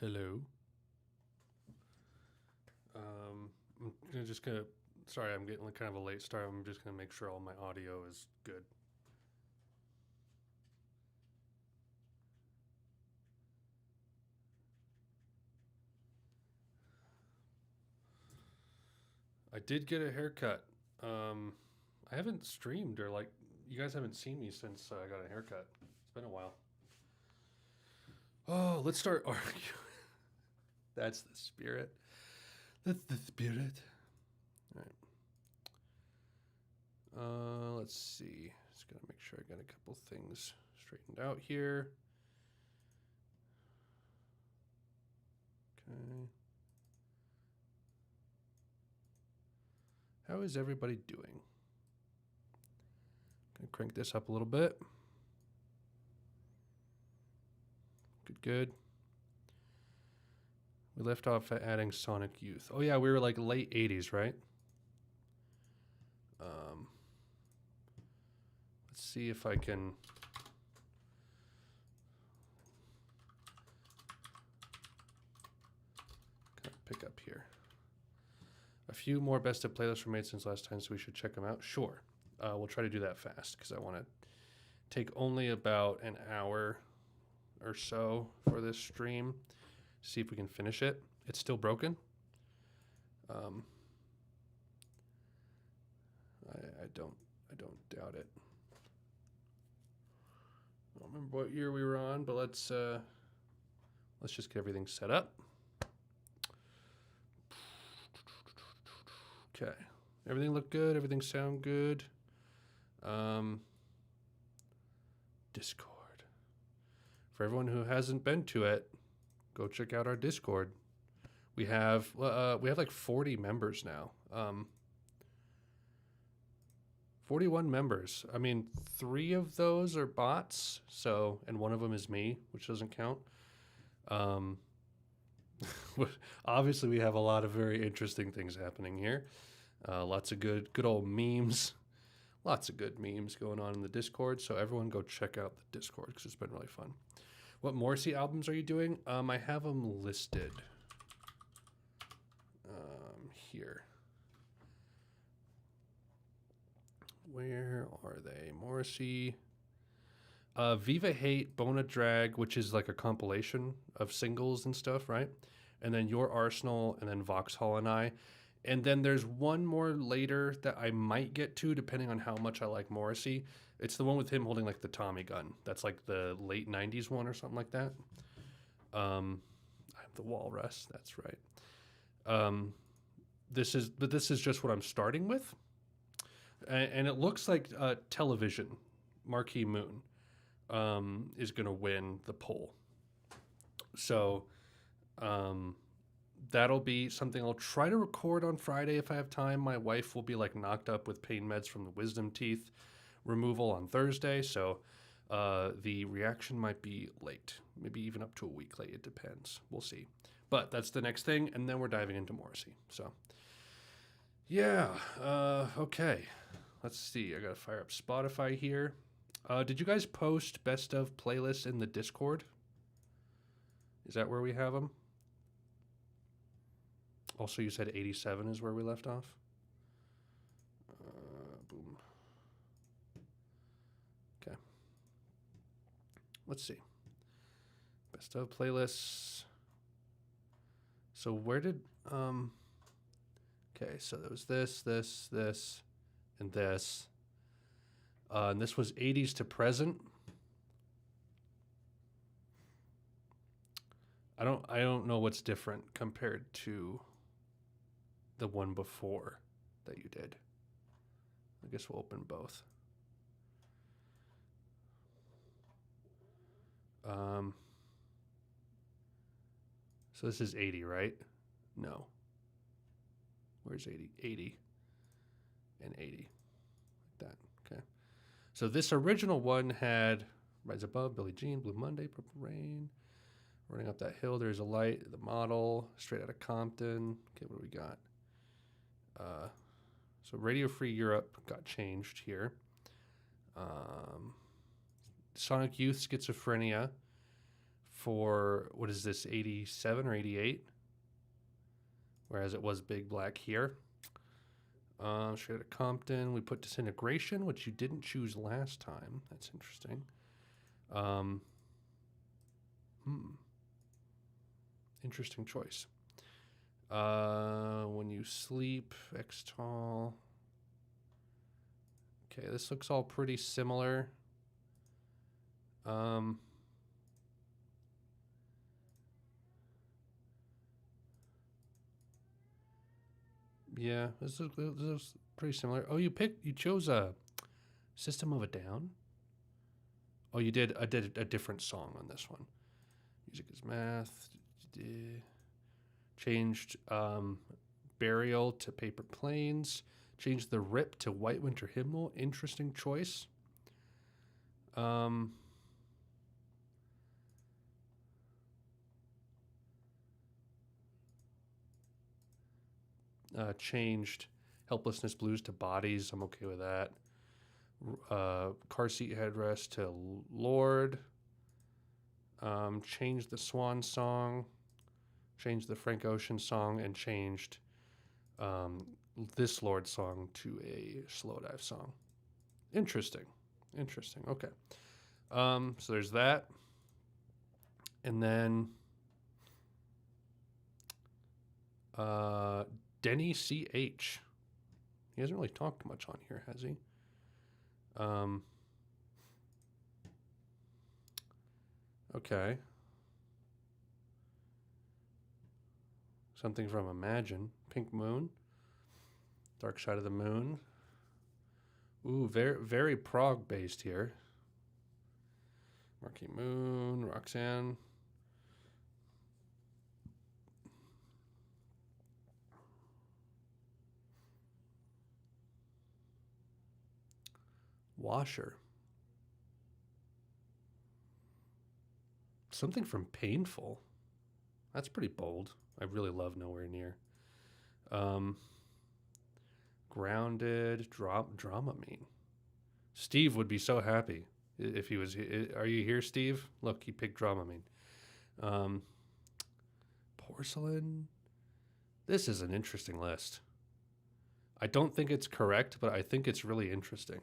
Hello. I'm just gonna. Sorry, I'm getting like kind of a late start. I'm just gonna make sure all my audio is good. I did get a haircut. I haven't streamed or like you guys haven't seen me since I got a haircut. It's been a while. Oh, let's start arguing. That's the spirit. That's the spirit. All right. Let's see. Just gotta make sure I got a couple things straightened out here. Okay. How is everybody doing? Gonna crank this up a little bit. Good, good. We left off at adding Sonic Youth. Oh yeah, we were like late 80s, right? Let's see if I can. Pick up here. A few more best of playlists were made since last time, so we should check them out. Sure. We'll try to do that fast because I want to take only about an hour or so for this stream. See if we can finish it. It's still broken. I don't doubt it. I don't remember what year we were on, but let's just get everything set up. Okay, everything looked good. Everything sound good. Discord. For everyone who hasn't been to it, go check out our Discord. We have like 40 members now. 41 members. I mean, 3 of those are bots. So, and one of them is me, which doesn't count. Obviously, we have a lot of very interesting things happening here. Lots of good old memes. Lots of good memes going on in the Discord. So everyone go check out the Discord because it's been really fun. What Morrissey albums are you doing? I have them listed here. Where are they? Morrissey. Viva Hate, Bona Drag, which is like a compilation of singles and stuff, right? And then Your Arsenal, and then Vauxhall and I. And then there's one more later that I might get to, depending on how much I like Morrissey. It's the one with him holding like the Tommy gun. That's like the late 90s one or something like that. I have the Walrus, that's right. This is just what I'm starting with. And it looks like Television, Marquee Moon, is going to win the poll. So that'll be something I'll try to record on Friday if I have time. My wife will be like knocked up with pain meds from the wisdom teeth removal on Thursday. So the reaction might be late, maybe even up to a week late. It depends. We'll see. But that's the next thing. And then we're diving into Morrissey. So yeah. Okay. Let's see. I got to fire up Spotify here. Did you guys post best of playlists in the Discord? Is that where we have them? Also, you said 87 is where we left off? Boom. Okay. Let's see. Best of playlists. So where did... Okay, so there was this, and this. And this was 80s to present. I don't know what's different compared to the one before that you did. I guess we'll open both. So this is 80, right? No. Where's 80? 80 and 80. Like that. Okay. So this original one had Rise Above, Billie Jean, Blue Monday, Purple Rain, Running Up That Hill, There's a Light, The Model, Straight Outta Compton. Okay, what do we got? So Radio Free Europe got changed here. Sonic Youth, Schizophrenia. for, what is this, 87 or 88? Whereas it was Big Black here. Straight out of Compton. We put Disintegration, which you didn't choose last time. That's interesting. Interesting choice. When You Sleep, X-Tall. Okay, this looks all pretty similar. Yeah, this is pretty similar. Oh, you chose a System of a Down? Oh, you did. I did a different song on this one. Music is Math. Changed Burial to Paper Planes. Changed The Rip to White Winter Hymnal. Interesting choice. Changed Helplessness Blues to Bodies. I'm okay with that. Car Seat Headrest to Lord. Changed the Swan Song. Changed the Frank Ocean song, and changed this Lord song to a Slow Dive song. Interesting. Okay. So there's that. And then Denny CH. He hasn't really talked much on here, has he? Okay. Something from Imagine. Pink Moon. Dark Side of the Moon. Ooh, very prog based here. Marquee Moon, Roxanne. Washer. Something from Painful. That's pretty bold. I really love Nowhere Near. Grounded, Dramamine. Steve would be so happy if he was. Are you here, Steve? Look, he picked Dramamine. Porcelain. This is an interesting list. I don't think it's correct, but I think it's really interesting.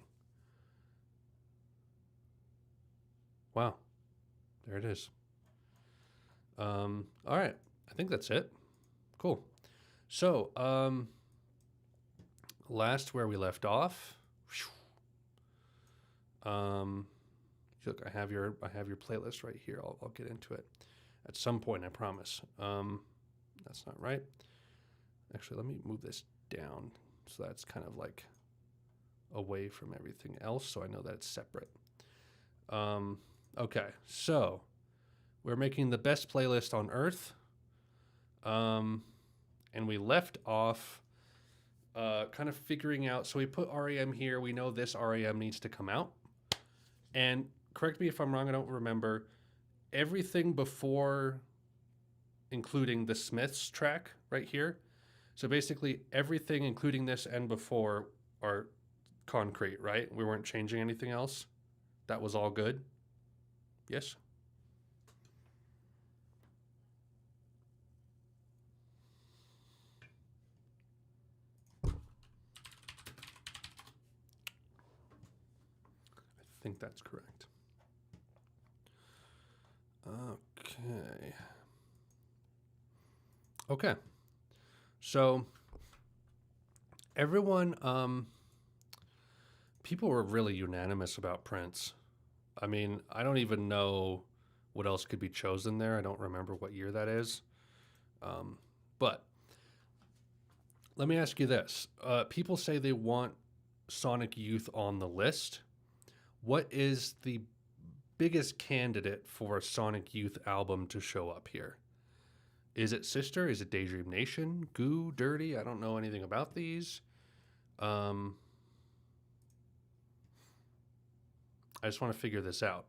Wow. There it is. All right. I think that's it. Cool. So, last where we left off. Look, I have your playlist right here. I'll get into it at some point, I promise. That's not right. Actually, let me move this down so that's kind of like away from everything else, so I know that it's separate. Okay, so we're making the best playlist on Earth. And we left off kind of figuring out, so we put REM here. We know this REM needs to come out. And correct me if I'm wrong, I don't remember. Everything before, including the Smiths track right here. So basically everything, including this and before, are concrete, right? We weren't changing anything else. That was all good. Yes? I think that's correct. Okay. So everyone, people were really unanimous about Prince. I mean, I don't even know what else could be chosen there. I don't remember what year that is. But let me ask you this. People say they want Sonic Youth on the list. What is the biggest candidate for a Sonic Youth album to show up here? Is it Sister? Is it Daydream Nation? Goo? Dirty? I don't know anything about these. I just want to figure this out.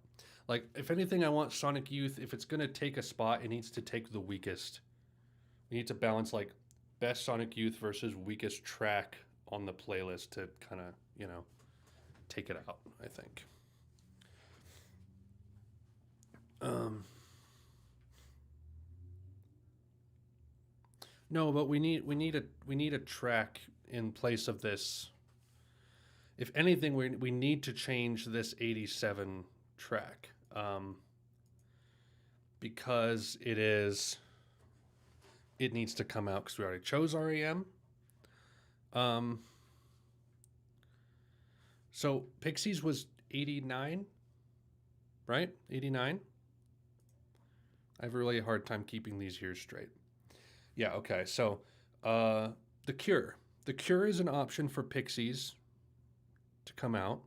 Like, if anything, I want Sonic Youth, if it's going to take a spot, it needs to take the weakest. We need to balance, like, best Sonic Youth versus weakest track on the playlist to kind of, you know, take it out, I think. No, but we need a track in place of this. If anything, we need to change this 87 track, because it needs to come out because we already chose REM. Um, so Pixies was 89, right? 89. I have a really hard time keeping these years straight. Yeah, okay. So, uh, The Cure. The Cure is an option for Pixies to come out.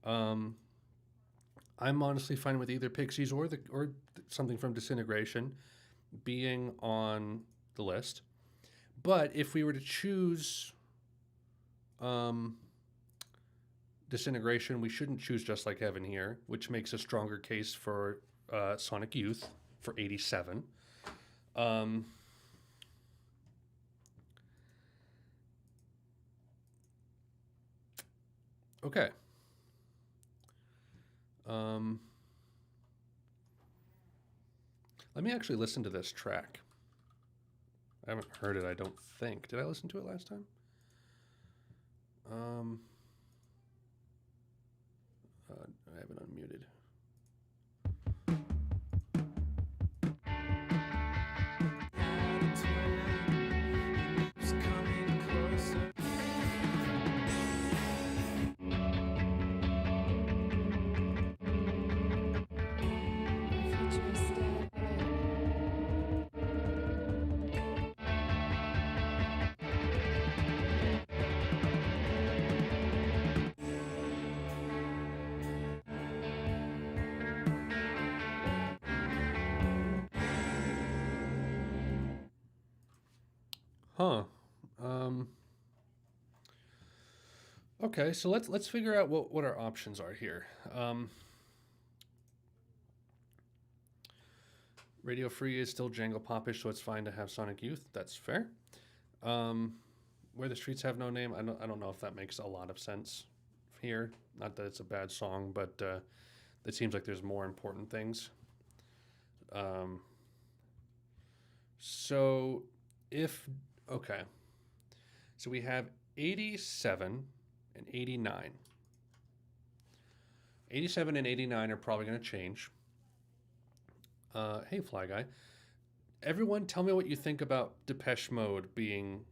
Um, I'm honestly fine with either Pixies or something from Disintegration being on the list. But if we were to choose um, Disintegration, we shouldn't choose Just Like Heaven here, which makes a stronger case for Sonic Youth for 87. Um, okay. Um, Let me actually listen to this track. I haven't heard it, I don't think. Did I listen to it last time? Um, I have it unmuted. Huh. Um, okay, so let's figure out what our options are here. Radio Free is still jangle popish, so it's fine to have Sonic Youth. That's fair. Um, Where the Streets Have No Name. I don't know if that makes a lot of sense here. Not that it's a bad song, but it seems like there's more important things. Um, so if okay, so we have 87 and 89. 87 and 89 are probably going to change. Hey, Fly Guy. Everyone, tell me what you think about Depeche Mode being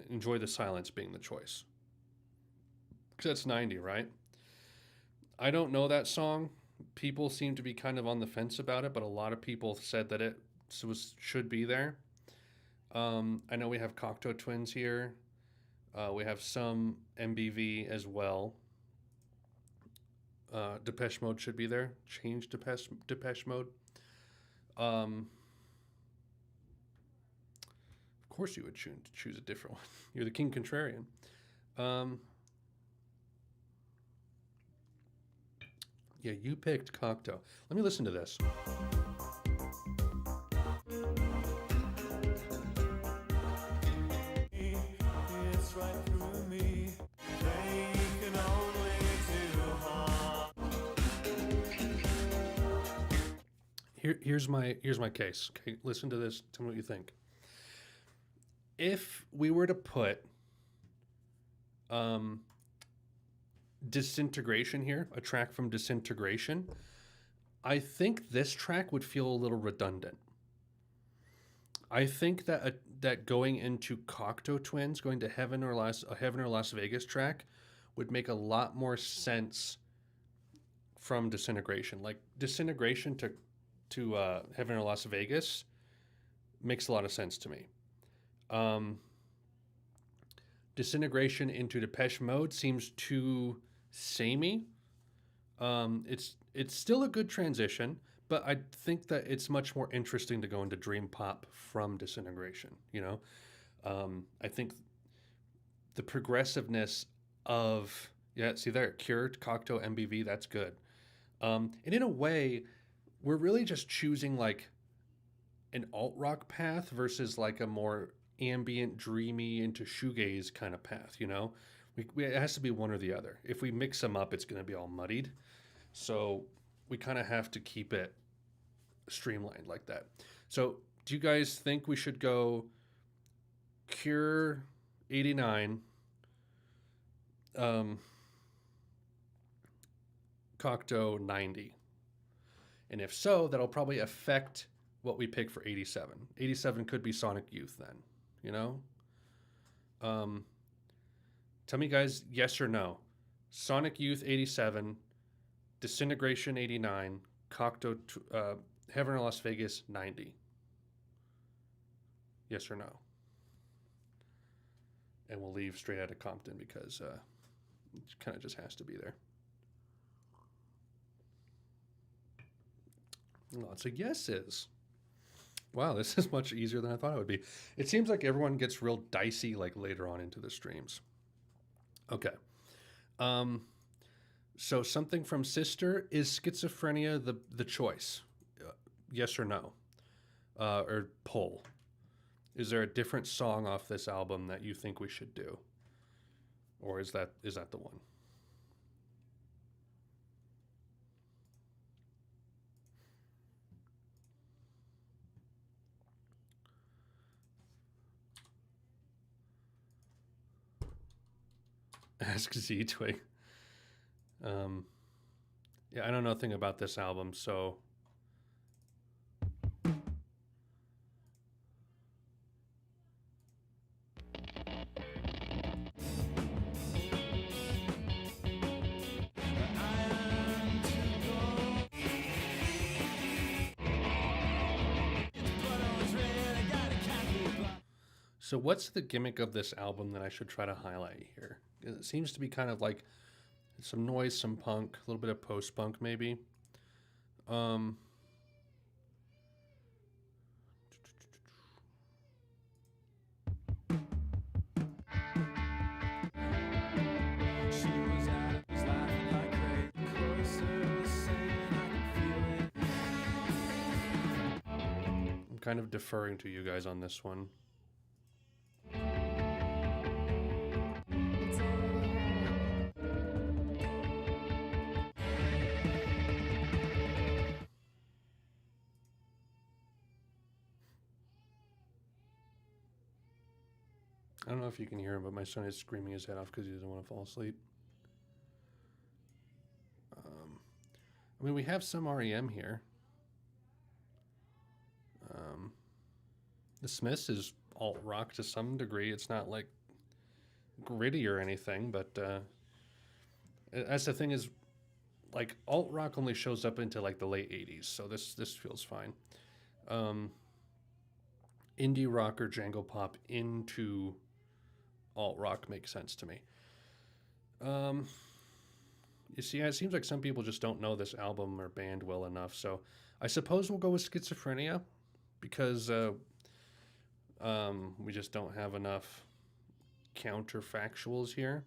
Enjoy the Silence being the choice. Because that's 90, right? I don't know that song. People seem to be kind of on the fence about it, but a lot of people said that it should be there. I know we have Cocteau Twins here. We have some MBV as well. Depeche Mode should be there. Change Depeche Mode. Um, of course, you would choose a different one. You're the King Contrarian. Um, yeah, you picked Cocteau. Let me listen to this. It's right through me. They can only do harm. Here's my case. Okay, listen to this. Tell me what you think. If we were to put Disintegration here, a track from Disintegration, I think this track would feel a little redundant. I think that going into Cocteau Twins, going to Heaven or Las Vegas track, would make a lot more sense from Disintegration. Like Disintegration to Heaven or Las Vegas makes a lot of sense to me. Disintegration into Depeche Mode seems too samey. It's still a good transition, but I think that it's much more interesting to go into dream pop from Disintegration. I think the progressiveness of see there, Cure, Cocteau, MBV, that's good. And in a way, we're really just choosing like an alt rock path versus like a more ambient, dreamy into shoegaze kind of path. It has to be one or the other. If we mix them up, it's going to be all muddied. So we kind of have to keep it streamlined like that. So Do you guys think we should go Cure 89, Cocteau 90? And if so, that'll probably affect what we pick for 87. 87 could be Sonic Youth then, you know? Tell me, guys, yes or no. Sonic Youth 87, Disintegration 89, Cocteau, Heaven or Las Vegas 90. Yes or no? And we'll leave Straight Outta Compton because it kind of just has to be there. Lots of yeses. Wow, this is much easier than I thought it would be. It seems like everyone gets real dicey like later on into the streams. Okay. So something from Sister, is Schizophrenia the choice? Yes or no? Or poll. Is there a different song off this album that you think we should do? Or is that the one? Ask Z Twig. Yeah, I know nothing about this album, so So what's the gimmick of this album that I should try to highlight here? It seems to be kind of like some noise, some punk, a little bit of post-punk maybe. I'm kind of deferring to you guys on this one. I don't know if you can hear him, but my son is screaming his head off because he doesn't want to fall asleep. I mean, we have some REM here. The Smiths is alt rock to some degree. It's not like gritty or anything, but that's the thing is, like, alt rock only shows up into like the late 80s, so this feels fine. Indie rock or jangle pop into alt rock makes sense to me. You see, it seems like some people just don't know this album or band well enough, so I suppose we'll go with Schizophrenia because we just don't have enough counterfactuals here.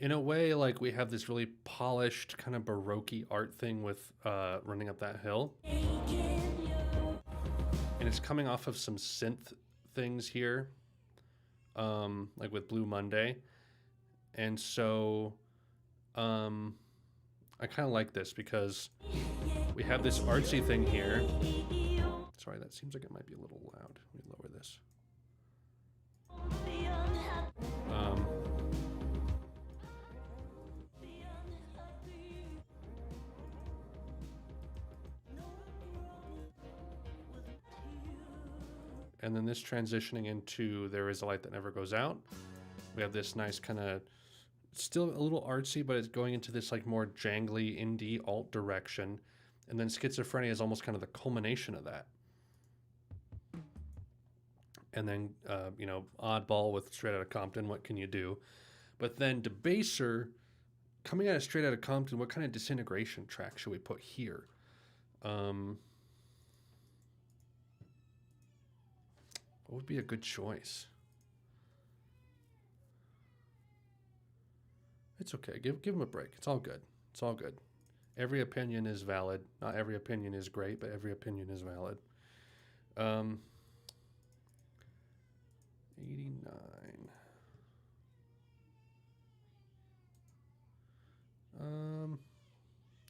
In a way, like, we have this really polished kind of Baroque art thing with Running Up That Hill. And it's coming off of some synth things here, like with Blue Monday. And so I kind of like this because we have this artsy thing here. Sorry, that seems like it might be a little loud. Let me lower this. And then this transitioning into There Is a Light That Never Goes Out. We have this nice kind of, still a little artsy, but it's going into this like more jangly indie alt direction. And then Schizophrenia is almost kind of the culmination of that. And then, Oddball with Straight Outta Compton, What Can You Do? But then Debaser, coming out of Straight Outta Compton, what kind of disintegration track should we put here? What would be a good choice? It's okay. Give him a break. It's all good. It's all good. Every opinion is valid. Not every opinion is great, but every opinion is valid. 89.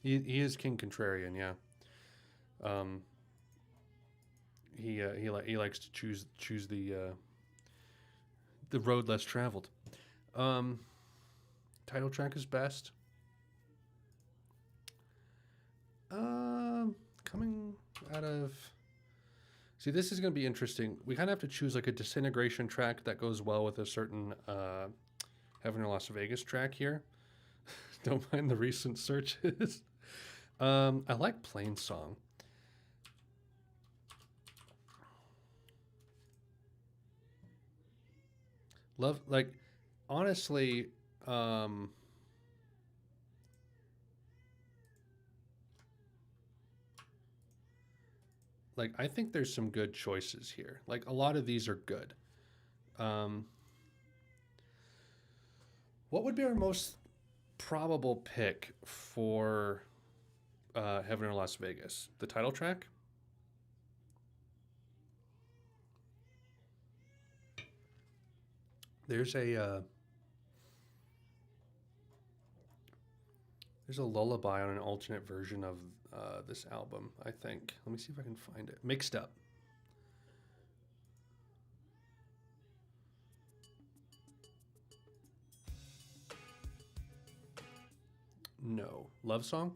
He is King Contrarian, yeah. He likes to choose the road less traveled. Title track is best. Coming out of. See, this is going to be interesting. We kind of have to choose like a Disintegration track that goes well with a certain Heaven or Las Vegas track here. Don't mind the recent searches. I like Plain Song. Love, like, honestly, like, I think there's some good choices here. Like, a lot of these are good. What would be our most probable pick for Heaven or Las Vegas? The title track? There's a lullaby on an alternate version of this album, I think. Let me see if I can find it. Mixed Up. No. Love Song?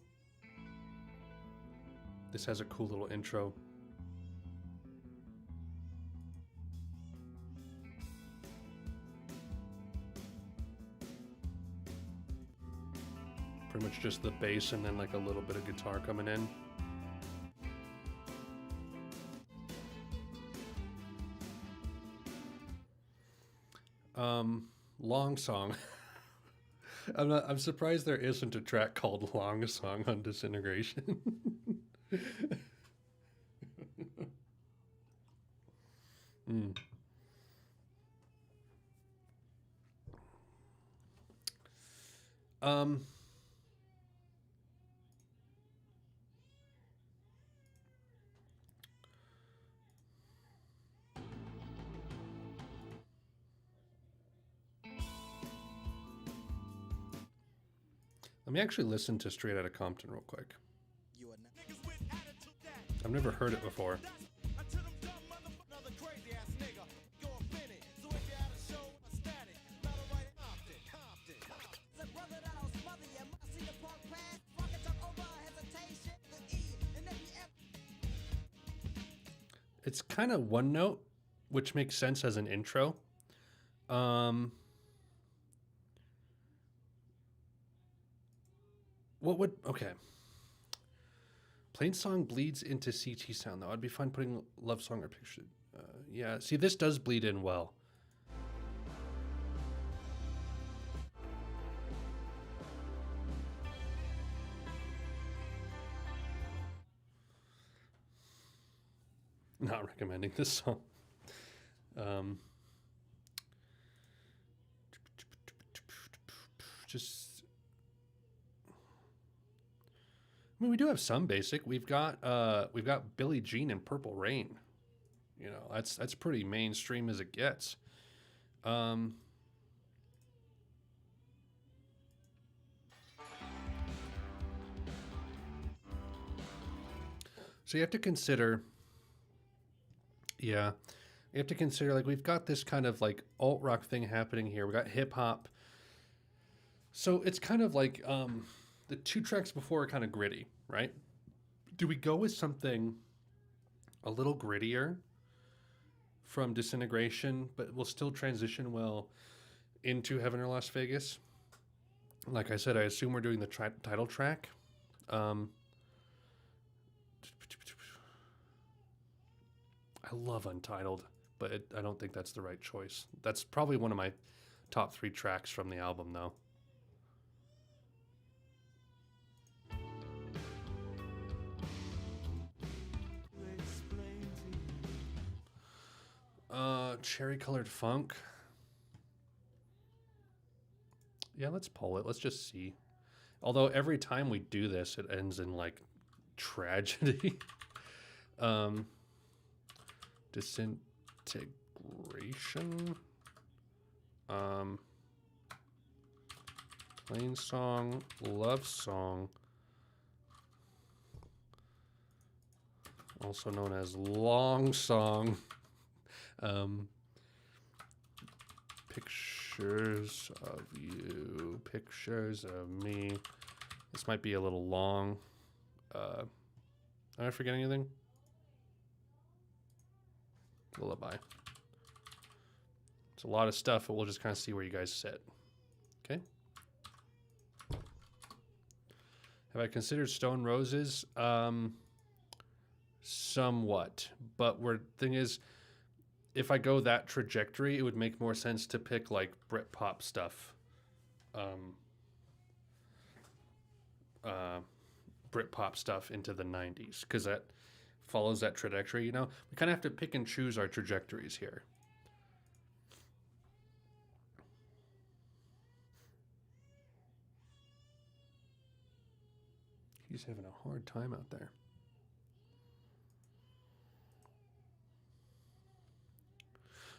This has a cool little intro. Pretty much just the bass and then like a little bit of guitar coming in. Long Song. I'm surprised there isn't a track called Long Song on Disintegration. mm. Let me actually listen to Straight Outta Compton real quick. I've never heard it before. It's kind of one note, which makes sense as an intro. What would, okay. Plain Song bleeds into CT sound, though. I'd be fine putting Love Song or Picture. Yeah, see, this does bleed in well. Not recommending this song. Just. I mean, we do have some basic. We've got Billie Jean and Purple Rain. You know, that's pretty mainstream as it gets. So you have to consider. Yeah, you have to consider like we've got this kind of like alt rock thing happening here. We got hip hop. So it's kind of like the two tracks before are kind of gritty, right? Do we go with something a little grittier from Disintegration, but will still transition well into Heaven or Las Vegas? Like I said, I assume we're doing the title track. I love Untitled, but I don't think that's the right choice. That's probably one of my top 3 tracks from the album, though. Cherry colored funk. Yeah, let's pull it. Let's just see. Although every time we do this, it ends in like tragedy. Disintegration. Plain song, love song, also known as long song. Pictures of you, pictures of me. This might be a little long. Am I forgetting anything? Lullaby. It's a lot of stuff, but we'll just kind of see where you guys sit. Okay. Have I considered Stone Roses? Somewhat, but thing is, if I go that trajectory, it would make more sense to pick like Britpop stuff. Britpop stuff into the 90s, because that follows that trajectory, you know? We kind of have to pick and choose our trajectories here. He's having a hard time out there.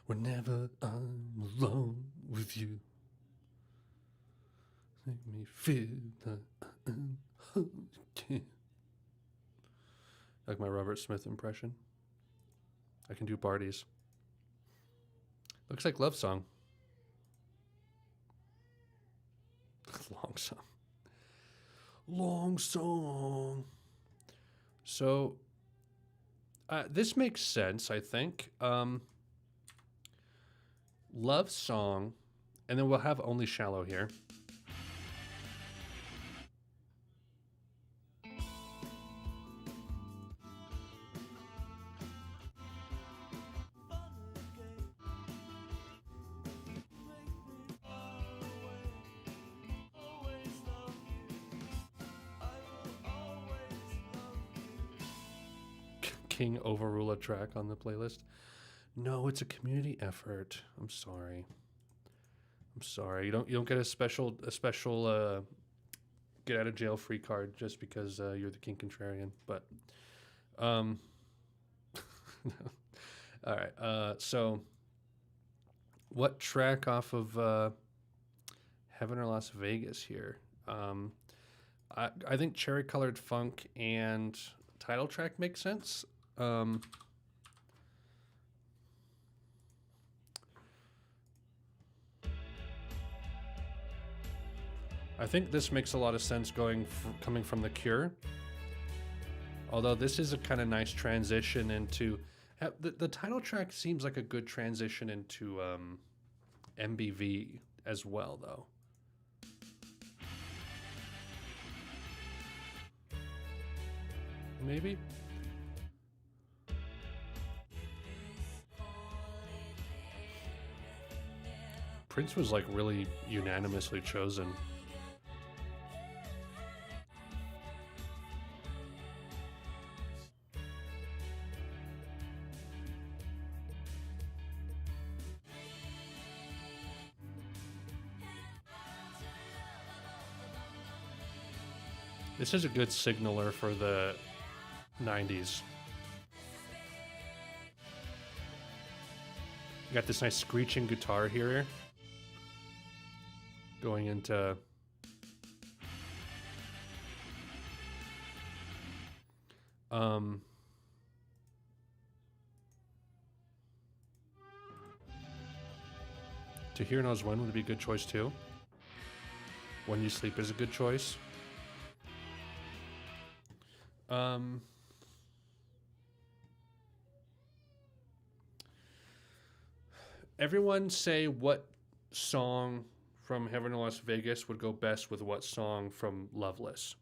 Whenever I'm alone with you, make me feel that like my Robert Smith impression. I can do Barty's. Looks like love song. Long song. Long song. So this makes sense, I think. Love song, and then we'll have Only Shallow here. King overrule a track on the playlist. No, it's a community effort. I'm sorry. I'm sorry. You don't get a special get out of jail free card just because you're the King Contrarian. But all right. So what track off of Heaven or Las Vegas here? I think Cherry Colored Funk and title track makes sense. I think this makes a lot of sense coming from The Cure. Although this is a kind of nice transition into... The title track seems like a good transition into MBV as well, though. Maybe? Prince was like really unanimously chosen. This is a good signaler for the 90s. You got this nice screeching guitar here. Going into... To Hear Knows When would be a good choice too. When You Sleep is a good choice. Everyone say what song from Heaven or Las Vegas would go best with what song from Loveless.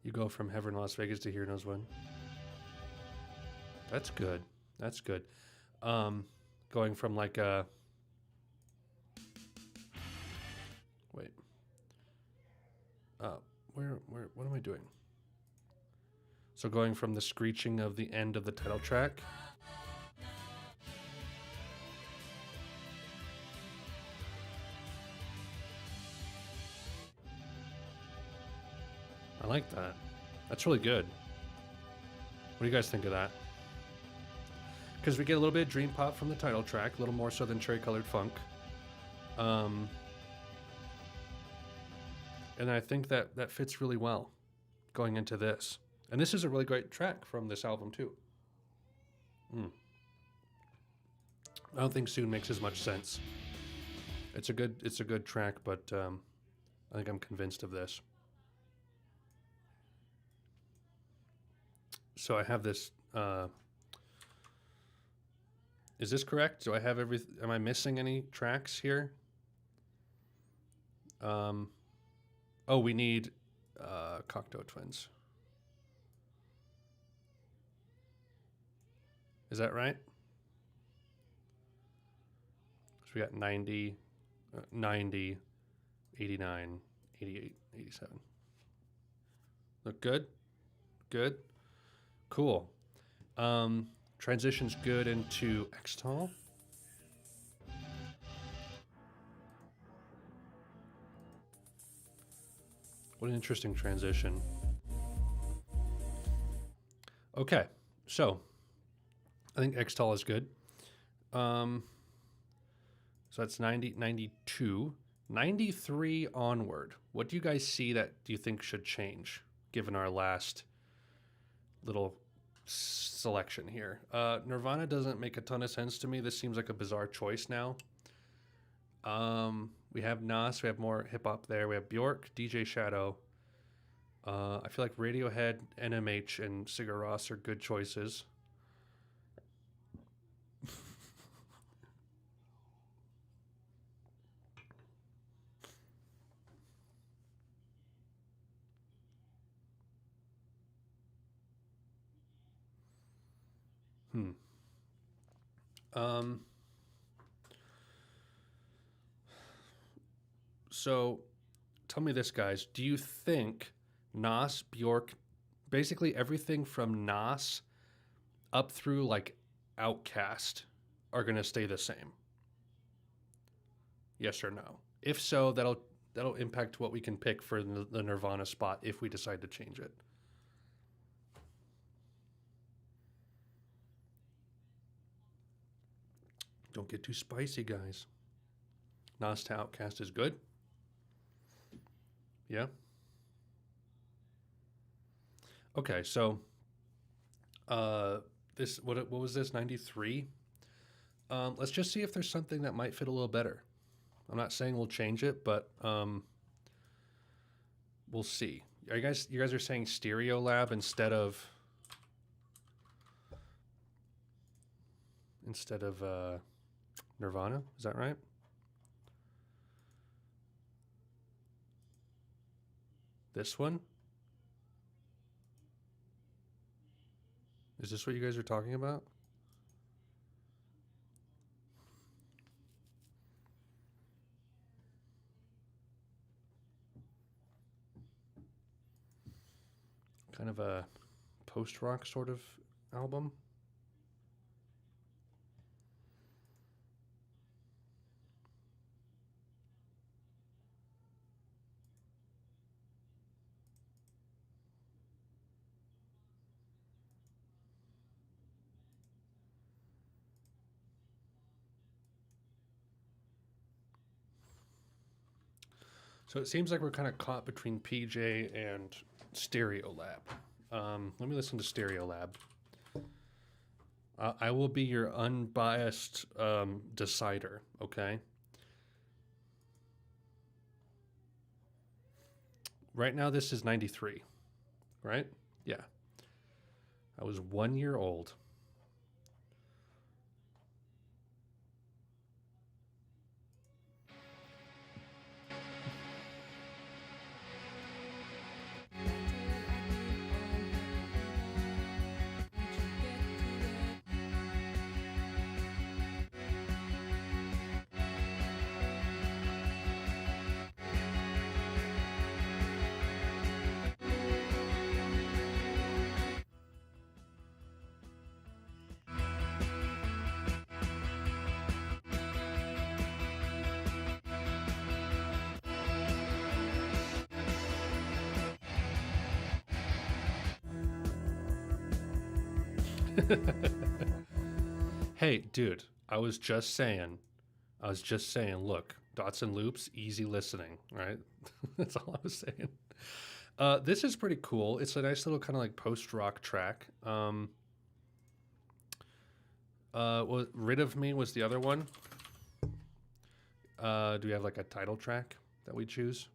You go from Heaven or Las Vegas to Hear Knows When. That's good. That's good. Going from like a what am I doing? So going from the screeching of the end of the title track. I like that. That's really good. What do you guys think of that? Because we get a little bit of dream pop from the title track, a little more so than Cherry Colored Funk. And I think that fits really well going into this. And this is a really great track from this album too. I don't think Soon makes as much sense. It's a good track, but I think I'm convinced of this. So I have this. Is this correct? Do I have every? Am I missing any tracks here? Oh, we need Cocteau Twins. Is that right? So we got 90, 90, 89, 88, 87. Look good? Good? Cool. Transitions good into Xtal. What an interesting transition. Okay, so I think Xtal is good. So that's 90, 92, 93 onward. What do you guys see that do you think should change given our last little selection here? Nirvana doesn't make a ton of sense to me. This seems like a bizarre choice now. We have Nas, we have more hip hop there. We have Bjork, DJ Shadow. I feel like Radiohead, NMH, and Sigur Rós are good choices. So tell me this, guys. Do you think Nas, Bjork, basically everything from Nas up through like Outkast are going to stay the same? Yes or no? If so, that'll impact what we can pick for the Nirvana spot if we decide to change it. Don't get too spicy, guys. Nas to Outkast is good. Yeah. Okay, so this what was this 93? Let's just see if there's something that might fit a little better. I'm not saying we'll change it, but we'll see. You guys are saying Stereo Lab instead of Nirvana? Is that right? This one? Is this what you guys are talking about? Kind of a post-rock sort of album? So it seems like we're kind of caught between PJ and Stereo Lab. Let me listen to Stereo Lab. I will be your unbiased decider, okay? Right now, this is 93, right? Yeah. I was 1 year old. Hey, dude, I was just saying, look, dots and loops, easy listening, right? That's all I was saying. This is pretty cool. It's a nice little kind of like post-rock track. Rid of Me was the other one. Do we have like a title track that we choose?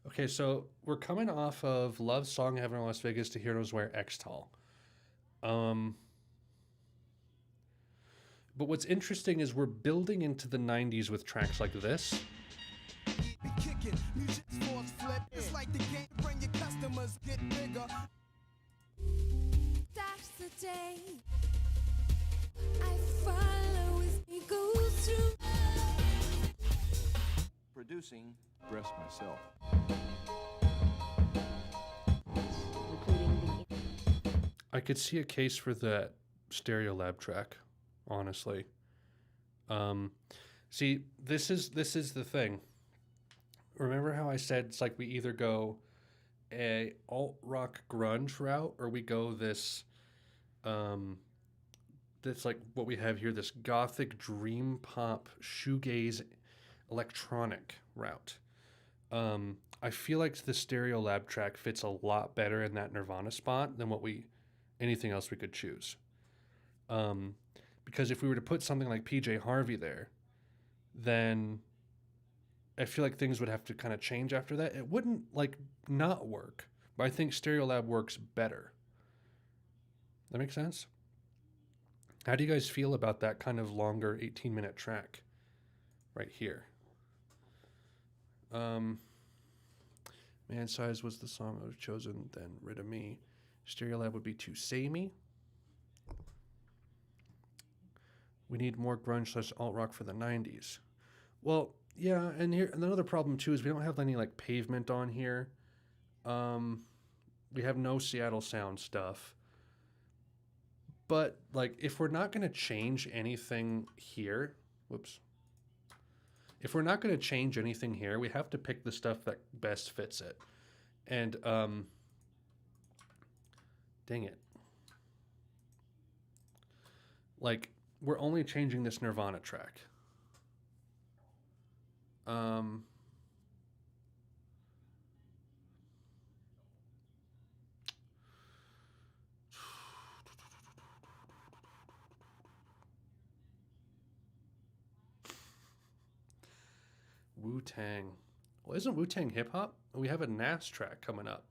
Okay, so we're coming off of Love Song Heaven in Las Vegas to Heroes Wear X-Tall. But what's interesting is we're building into the 90s with tracks like this. That's the day I follow as he goes through. Producing, dress myself. I could see a case for that Stereolab track, honestly. See, this is the thing. Remember how I said it's like we either go a alt rock grunge route or we go this that's like what we have here, this gothic dream pop shoegaze electronic route. I feel like the Stereolab track fits a lot better in that Nirvana spot than anything else we could choose. Because if we were to put something like PJ Harvey there, then I feel like things would have to kind of change after that. It wouldn't like not work, but I think Stereolab works better. That makes sense? How do you guys feel about that kind of longer 18-minute track right here? Man Size was the song I was chosen, then Rid of Me. Stereolab would be too samey. We need more grunge / alt rock for the 90s. Well, yeah, and another problem too is we don't have any like Pavement on here. We have no Seattle Sound stuff. But like if we're not going to change anything here, if we're not going to change anything here, we have to pick the stuff that best fits it. And dang it. Like we're only changing this Nirvana track. Wu-Tang. Well, isn't Wu-Tang hip-hop? We have a Nas track coming up.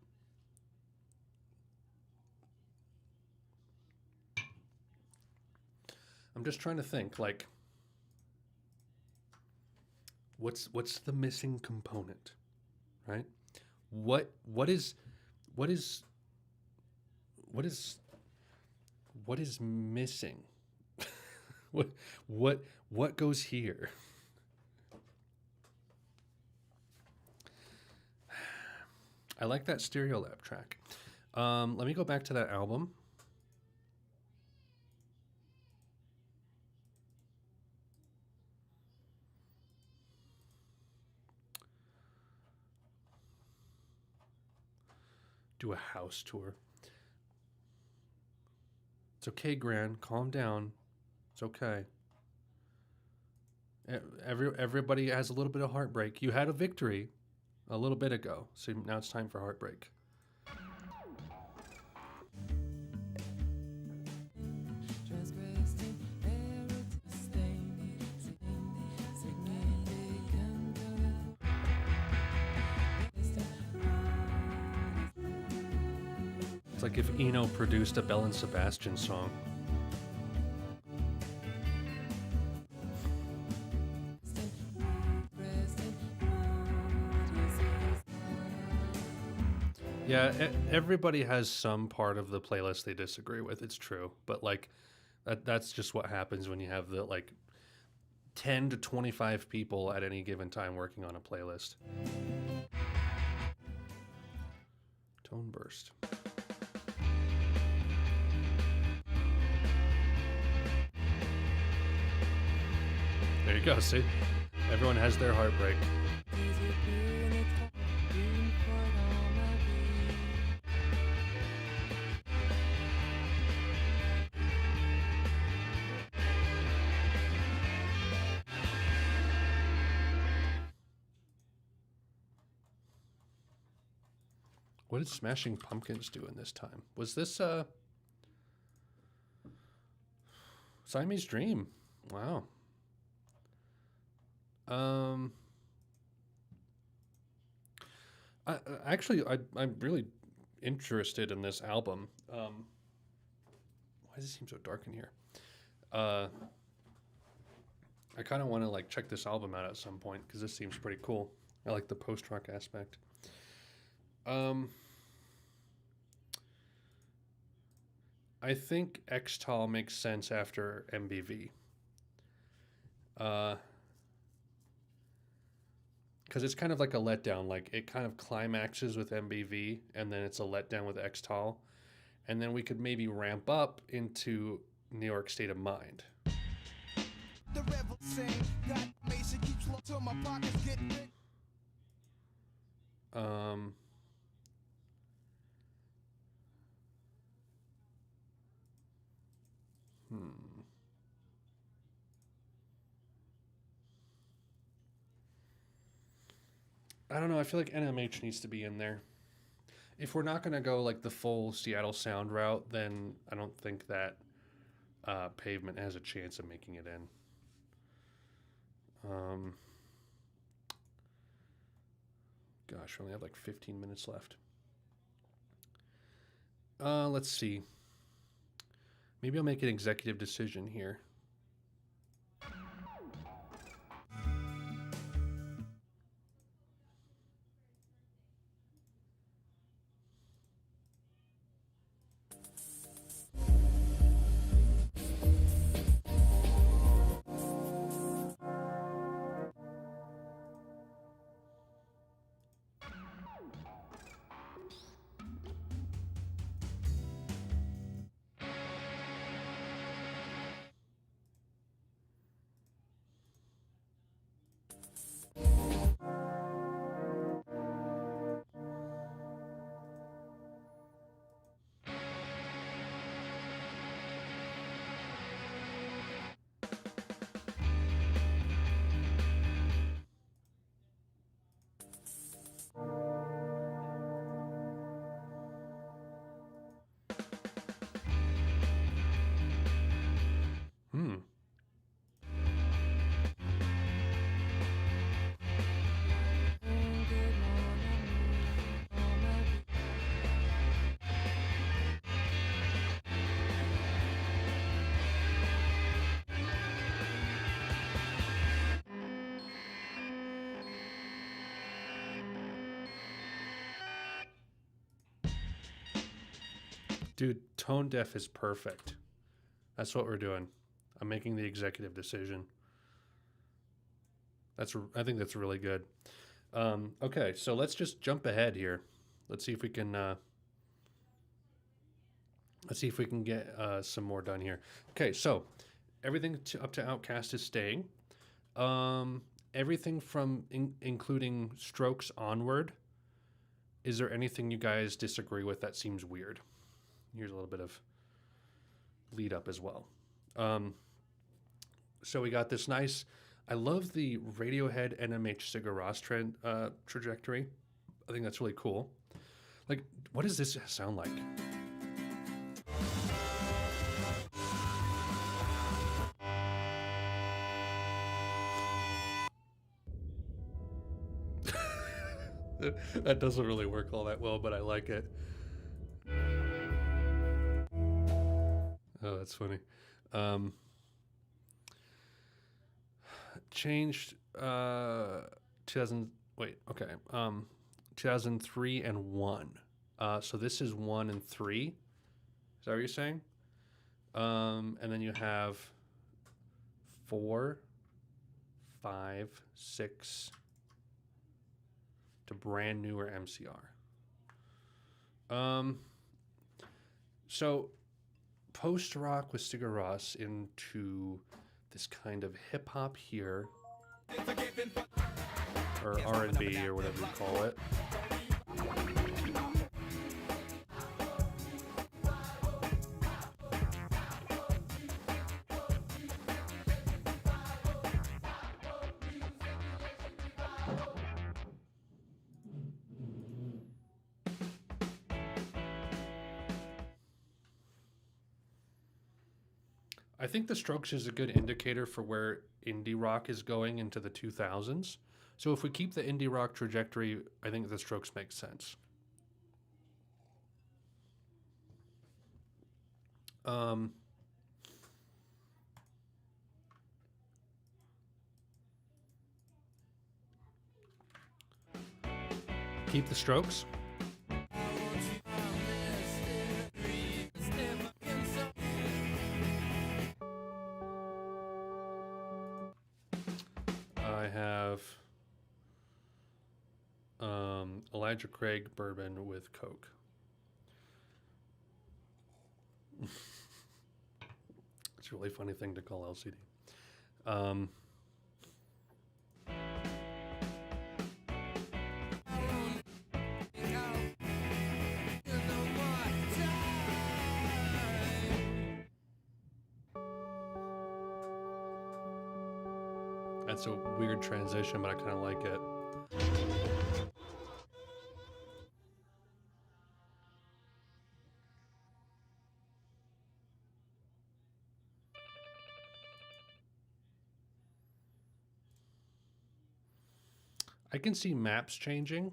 I'm just trying to think, like, what's the missing component, right? What is missing? what goes here? I like that Stereolab track. Let me go back to that album. Do a house tour. It's okay, Gran. Calm down. It's okay. Everybody has a little bit of heartbreak. You had a victory a little bit ago, so now it's time for heartbreak. It's like if Eno produced a Bell and Sebastian song. Yeah, everybody has some part of the playlist they disagree with. It's true, but like that's just what happens when you have the like 10 to 25 people at any given time working on a playlist. Tone burst. There you go, see? Everyone has their heartbreak. What did Smashing Pumpkins do in this time? Was this Siamese Dream? Wow. I'm really interested in this album. Why does it seem so dark in here? I kind of want to like check this album out at some point because this seems pretty cool. I like the post-rock aspect. I think Xtal makes sense after MBV. Because it's kind of like a letdown. Like it kind of climaxes with MBV, and then it's a letdown with Xtal, and then we could maybe ramp up into New York State of Mind. The rebel saying that Mason keeps low till my pockets get big. I don't know. I feel like NMH needs to be in there. If we're not going to go like the full Seattle sound route, then I don't think that Pavement has a chance of making it in. Gosh, we only have like 15 minutes left. Let's see. Maybe I'll make an executive decision here. Dude, tone deaf is perfect. That's what we're doing. I'm making the executive decision. I think that's really good. Okay, so let's just jump ahead here. Let's see if we can get some more done here. Okay, so everything up to Outcast is staying. Everything from including Strokes onward. Is there anything you guys disagree with that seems weird? Here's a little bit of lead up as well. So we got this nice. I love the Radiohead NMH Sigur Rós trend trajectory. I think that's really cool. Like, what does this sound like? That doesn't really work all that well, but I like it. Oh, that's funny. Changed 2000. Wait, okay. 2003 and 1. So this is 1 and 3. Is that what you're saying? And then you have 4, 5, 6 to brand new or MCR. So post rock with Sigur Rós into this kind of hip hop here, or R&B or whatever you call it. I think the Strokes is a good indicator for where indie rock is going into the 2000s. So if we keep the indie rock trajectory, I think the Strokes makes sense. Keep the Strokes. I have Elijah Craig bourbon with Coke. It's a really funny thing to call LCD. That's a weird transition, but I kind of like it. I can see maps changing.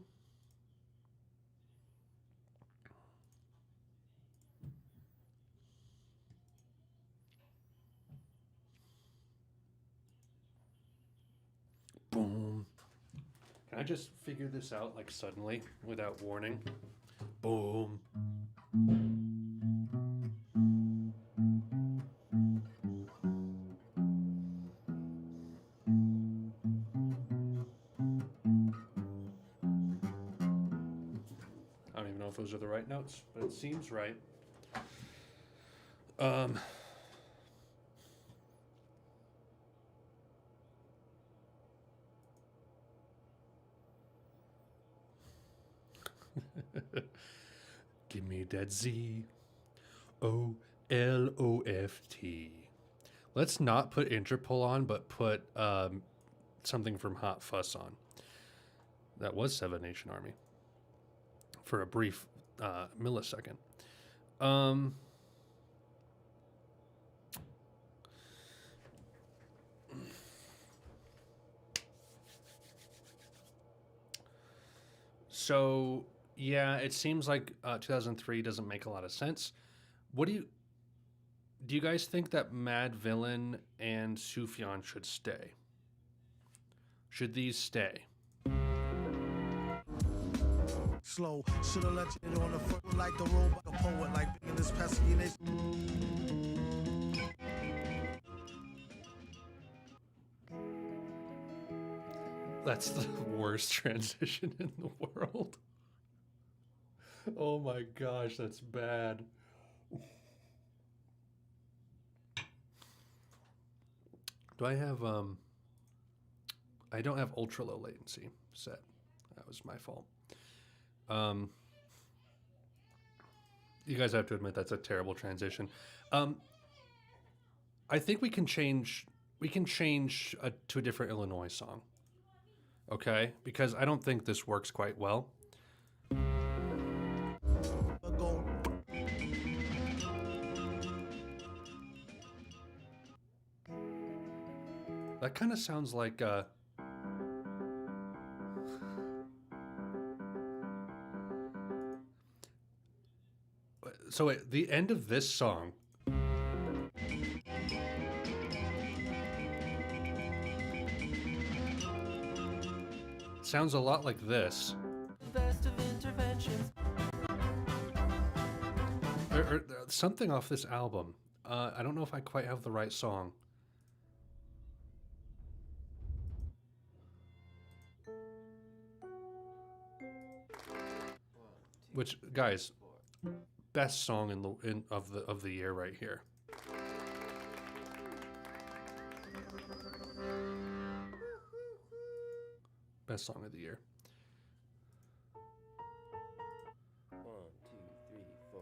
Boom. Can I just figure this out like suddenly without warning? Boom. I don't even know if those are the right notes, but it seems right. Give me that Z. O-L-O-F-T. Let's not put Interpol on, but put something from Hot Fuss on. That was Seven Nation Army for a brief millisecond. So yeah, it seems like 2003 doesn't make a lot of sense. What do you guys think that Mad Villain and Sufjan should stay? Should these stay? Slow, should've let you on the front like the robot, a poet, like in this pesky That's the worst transition in the world. Oh my gosh, that's bad. Do I have I don't have ultra low latency set. That was my fault. You guys have to admit that's a terrible transition. I think we can change to a different Illinois song. Okay? Because I don't think this works quite well. That kind of sounds like so at the end of this song sounds a lot like this. Best of interventions. something off this album. I don't know if I quite have the right song. Which, guys, best song of the year right here. Best song of the year. 1, 2, 3, 4.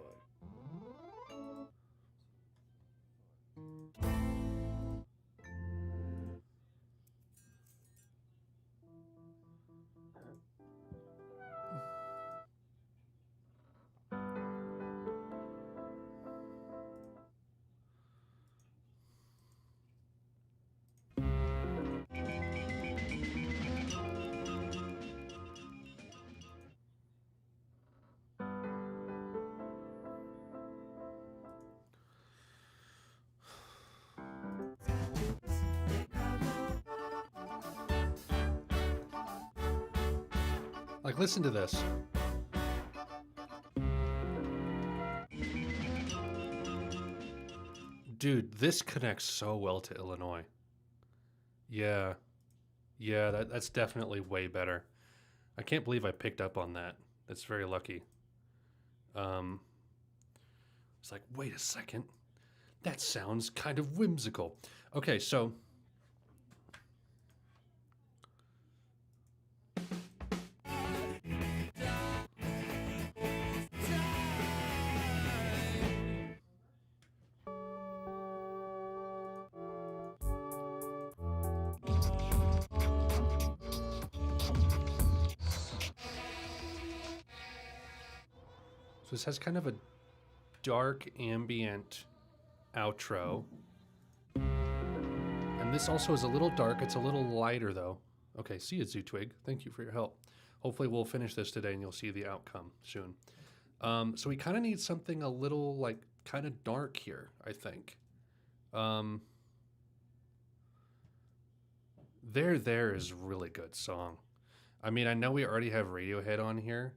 Like, listen to this. Dude, this connects so well to Illinois. Yeah. Yeah, that's definitely way better. I can't believe I picked up on that. That's very lucky. It's like, wait a second. That sounds kind of whimsical. Okay, so this has kind of a dark ambient outro. And this also is a little dark. It's a little lighter though. Okay, see you, Zootwig. Thank you for your help. Hopefully we'll finish this today and you'll see the outcome soon. So we kind of need something a little like kind of dark here, I think. There is a really good song. I mean, I know we already have Radiohead on here.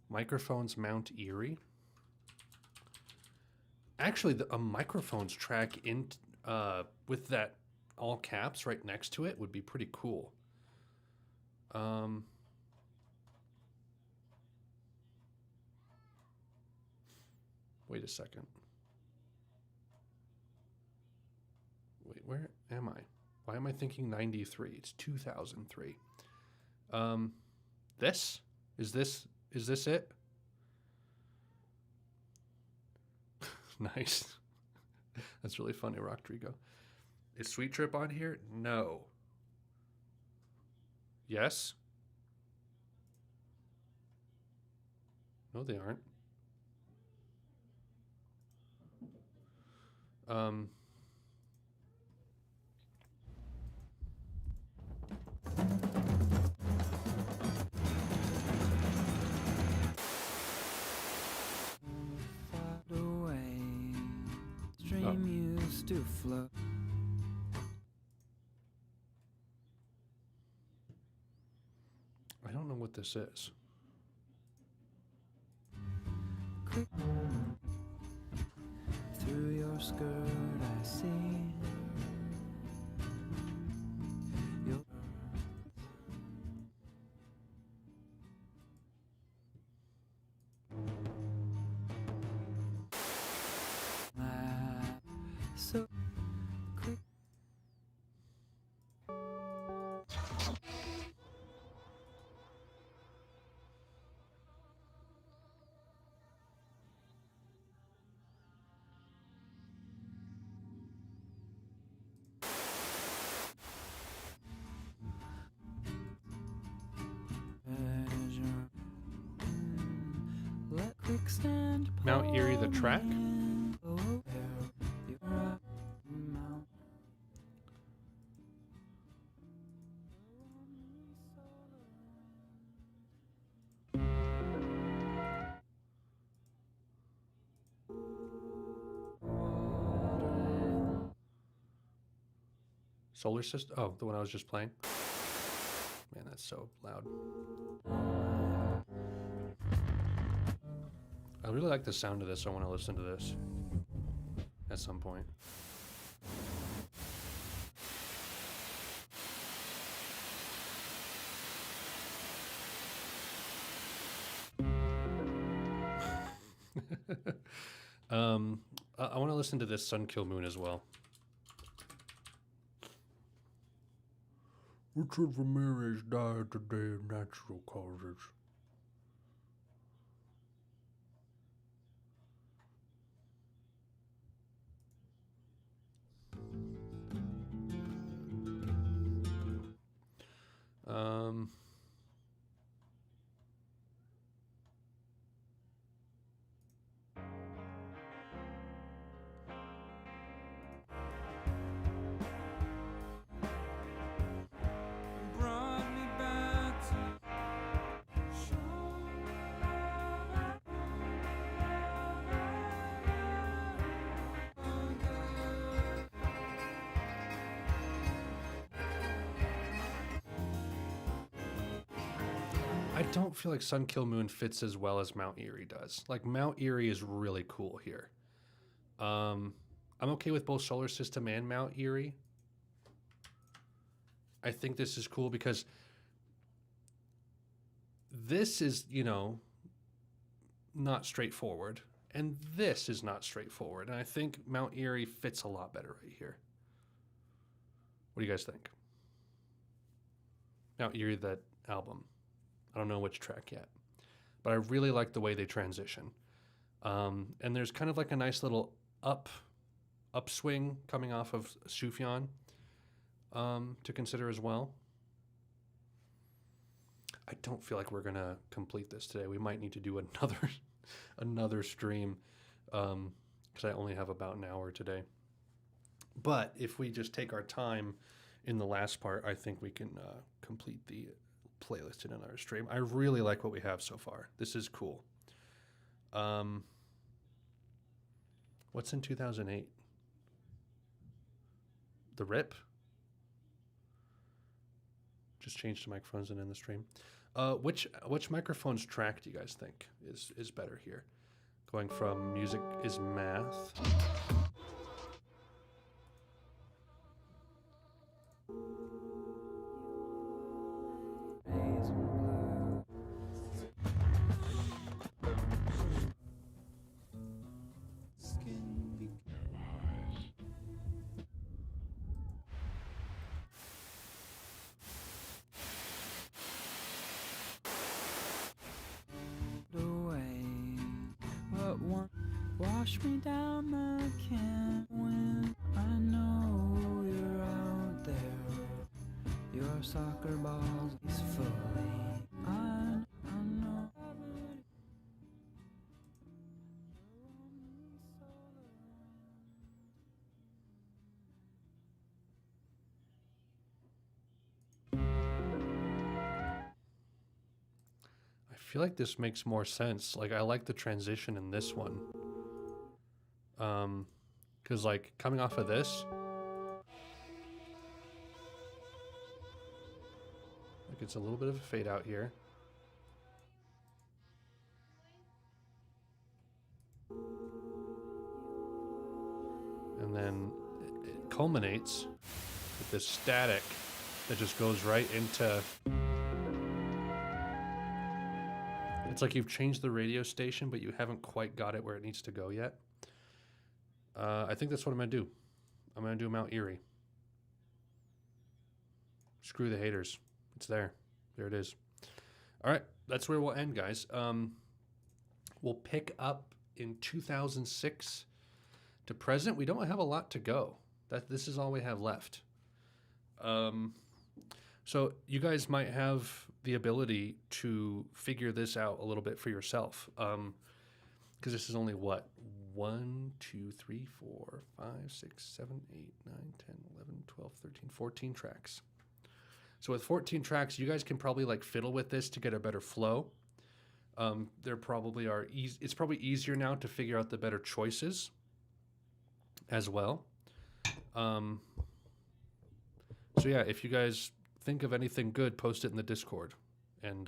Microphones Mount Erie. Actually, a microphones track in with that all caps right next to it would be pretty cool. Wait a second. Wait, where am I? Why am I thinking 93? It's 2003. This? Is this it? Nice. That's really funny, Rocktrigo. Is Sweet Trip on here? No. Yes? No, they aren't. Stream used to flow. I don't know what this is. Quick. Through your skirt I see your lap so quick. Let quicksand Mount Erie, the track? Solar System? Oh, the one I was just playing? Man, that's so loud. I really like the sound of this. I want to listen to this at some point. I want to listen to this Sun Kill Moon as well. Richard Ramirez died today of natural causes. Um, Brought me back to I don't feel like Sun Kill Moon fits as well as Mount Erie does. Like Mount Erie is really cool here. I'm okay with both Solar System and Mount Erie. I think this is cool because this is, you know, not straightforward, and this is not straightforward. And I think Mount Erie fits a lot better right here. What do you guys think? Mount Erie, that album. I don't know which track yet, but I really like the way they transition. And there's kind of like a nice little upswing coming off of Sufjan to consider as well. I don't feel like we're gonna complete this today. We might need to do another stream because I only have about an hour today. But if we just take our time in the last part, I think we can complete the playlist in another stream. I really like what we have so far. This is cool. What's in 2008? The Rip? Just changed to microphones and in the stream. Which microphone's track do you guys think is better here? Going from music is math. Wash me down the can when I know you're out there. Your soccer balls is fully on. I know. I feel like this makes more sense. Like I like the transition in this one. Because like coming off of this, like it's a little bit of a fade out here. And then it culminates with this static that just goes right into... It's like you've changed the radio station, but you haven't quite got it where it needs to go yet. I think that's what I'm going to do. I'm going to do Mount Erie. Screw the haters. It's there. There it is. All right. That's where we'll end, guys. We'll pick up in 2006 to present. We don't have a lot to go. This is all we have left. So you guys might have the ability to figure this out a little bit for yourself. Because this is only what? 1, 2, 3, 4, 5, 6, 7, 8, 9, 10, 11, 12, 13, 14 tracks. So with 14 tracks, you guys can probably like fiddle with this to get a better flow. There probably are, it's probably easier now to figure out the better choices as well. So yeah, if you guys think of anything good, post it in the Discord and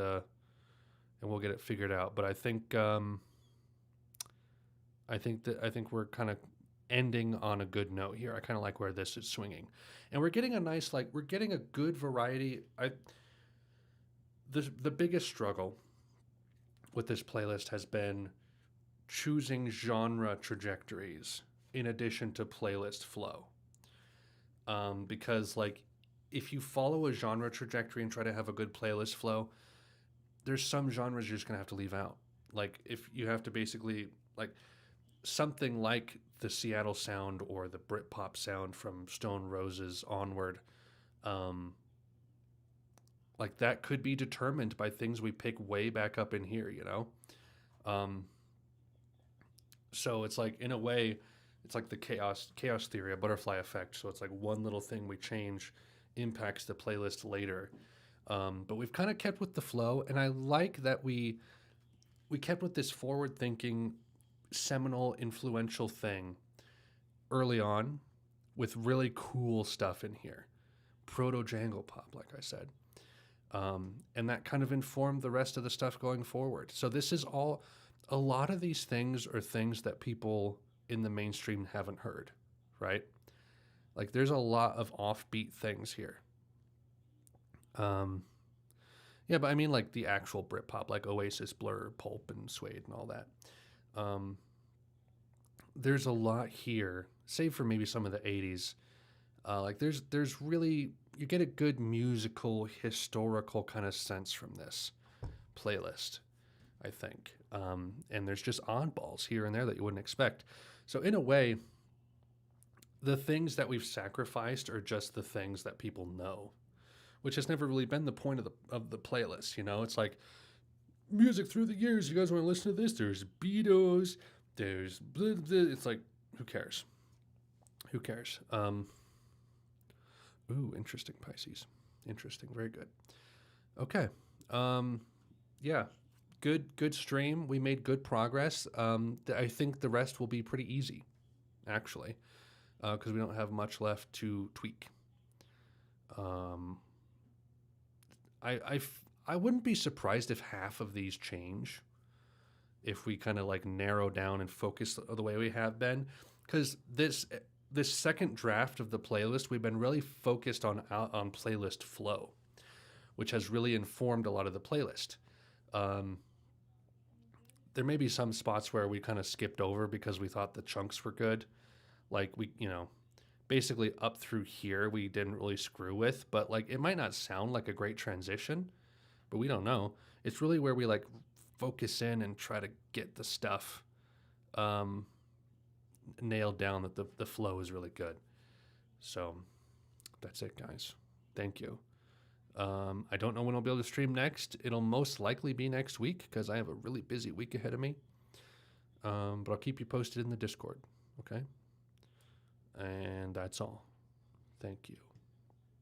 we'll get it figured out. But I think, I think we're kind of ending on a good note here. I kind of like where this is swinging, and we're getting a nice we're getting a good variety. The biggest struggle with this playlist has been choosing genre trajectories in addition to playlist flow. Because if you follow a genre trajectory and try to have a good playlist flow, there's some genres you're just gonna have to leave out. Like if you have to basically something like the Seattle sound or the Britpop sound from Stone Roses onward, that could be determined by things we pick way back up in here, So it's in a way, it's like the chaos theory, a butterfly effect. So it's one little thing we change impacts the playlist later. But we've kind of kept with the flow, and I like that we kept with this forward-thinking, seminal, influential thing early on with really cool stuff in here. Proto-jangle pop, like I said. And that kind of informed the rest of the stuff going forward. So this is all, a lot of these things are things that people in the mainstream haven't heard, right? There's a lot of offbeat things here. Yeah, but I mean the actual Britpop, Oasis, Blur, Pulp, and Suede and all that. There's a lot here, save for maybe some of the 80s. There's really, you get a good musical, historical kind of sense from this playlist, I think. And there's just oddballs here and there that you wouldn't expect. So in a way, the things that we've sacrificed are just the things that people know, which has never really been the point of the playlist. It's music through the years. You guys want to listen to this? There's Beatles. There's blah, blah. It's who cares? Who cares? Ooh, interesting, Pisces. Interesting. Very good. Okay. Yeah. Good stream. We made good progress. I think the rest will be pretty easy, actually, because we don't have much left to tweak. I wouldn't be surprised if half of these change, if we kind of narrow down and focus the way we have been, because this second draft of the playlist, we've been really focused on playlist flow, which has really informed a lot of the playlist. There may be some spots where we kind of skipped over because we thought the chunks were good. Basically up through here, we didn't really screw with, but it might not sound like a great transition, but we don't know. It's really where we focus in and try to get the stuff nailed down, that the flow is really good. So that's it, guys. Thank you. I don't know when I'll be able to stream next. It'll most likely be next week because I have a really busy week ahead of me. But I'll keep you posted in the Discord. Okay? And that's all. Thank you.